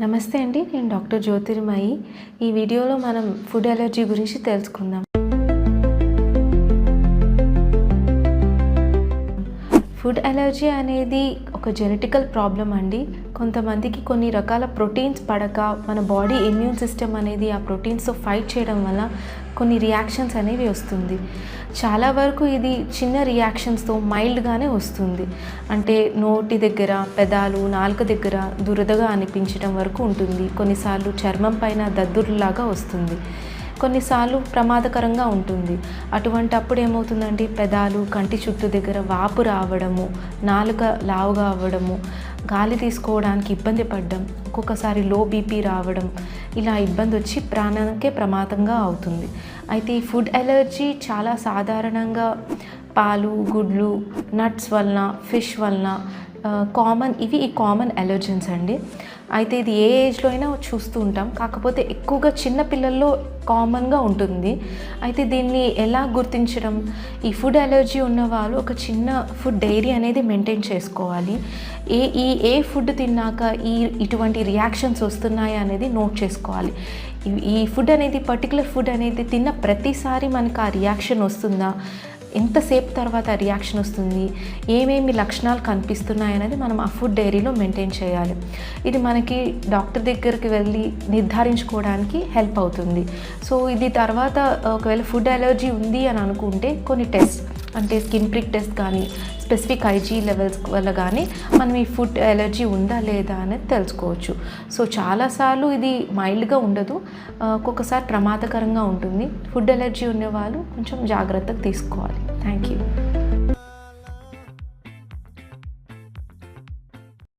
నమస్తే అండి, నేను డాక్టర్ జ్యోతిర్మయి. ఈ వీడియోలో మనం ఫుడ్ అలర్జీ గురించి తెలుసుకుందాం. ఫుడ్ అలర్జీ అనేది ఒక జెనెటికల్ ప్రాబ్లం అండి. కొంతమందికి కొన్ని రకాల ప్రోటీన్స్ పడక మన బాడీ ఇమ్యూన్ సిస్టమ్ అనేది ఆ ప్రోటీన్స్తో ఫైట్ చేయడం వల్ల కొన్ని రియాక్షన్స్ అనేవి వస్తుంది. చాలా వరకు ఇది చిన్న రియాక్షన్స్తో మైల్డ్గానే వస్తుంది. అంటే నోటి దగ్గర, పెదాలు, నాలుక దగ్గర దురదగా అనిపించడం వరకు ఉంటుంది. కొన్నిసార్లు చర్మం పైన దద్దుర్లాగా వస్తుంది. కొన్నిసార్లు ప్రమాదకరంగా ఉంటుంది. అటువంటి అప్పుడు ఏమవుతుందంటే పెదాలు, కంటి చుట్టూ దగ్గర వాపు రావడము, నాలుక లావుగా అవ్వడము, గాలి తీసుకోవడానికి ఇబ్బంది పడడం, ఒక్కొక్కసారి లో బీపీ రావడం, ఇలా ఇబ్బంది వచ్చి ప్రాణానికే ప్రమాదంగా అవుతుంది. అయితే ఈ ఫుడ్ అలర్జీ చాలా సాధారణంగా పాలు, గుడ్లు, నట్స్ వలన, ఫిష్ వలన ఈ కామన్ అలర్జెన్స్ అండి. అయితే ఇది ఏ ఏజ్లో అయినా చూస్తూ ఉంటాం. కాకపోతే ఎక్కువగా చిన్న పిల్లల్లో కామన్గా ఉంటుంది. అయితే దీన్ని ఎలా గుర్తించడం? ఈ ఫుడ్ అలర్జీ ఉన్నవాళ్ళు ఒక చిన్న ఫుడ్ డైరీ అనేది మెయింటైన్ చేసుకోవాలి. ఏ ఫుడ్ తిన్నాక ఇటువంటి రియాక్షన్స్ వస్తున్నాయి అనేది నోట్ చేసుకోవాలి. ఈ ఫుడ్ అనేది పర్టికులర్ ఫుడ్ అనేది తిన్న ప్రతిసారి మనకు ఆ రియాక్షన్ వస్తుందా, ఎంతసేపు తర్వాత రియాక్షన్ వస్తుంది, ఏమేమి లక్షణాలు కనిపిస్తున్నాయి అనేది మనం ఆ ఫుడ్ డైరీలో మెయింటైన్ చేయాలి. ఇది మనకి డాక్టర్ దగ్గరికి వెళ్ళి నిర్ధారించుకోవడానికి హెల్ప్ అవుతుంది. సో ఇది తర్వాత ఒకవేళ ఫుడ్ అలర్జీ ఉంది అని అనుకుంటే కొన్ని టెస్ట్, అంటే స్కిన్ ప్రిక్ టెస్ట్ కానీ, స్పెసిఫిక్ ఐజీ లెవెల్స్ వల్ల కానీ మనం ఈ ఫుడ్ అలర్జీ ఉందా లేదా అనేది తెలుసుకోవచ్చు. సో చాలాసార్లు ఇది మైల్డ్గా ఉండదు, ఒక్కొక్కసారి ప్రమాదకరంగా ఉంటుంది. ఫుడ్ అలర్జీ ఉన్నవాళ్ళు కొంచెం జాగ్రత్తగా తీసుకోవాలి. Thank you.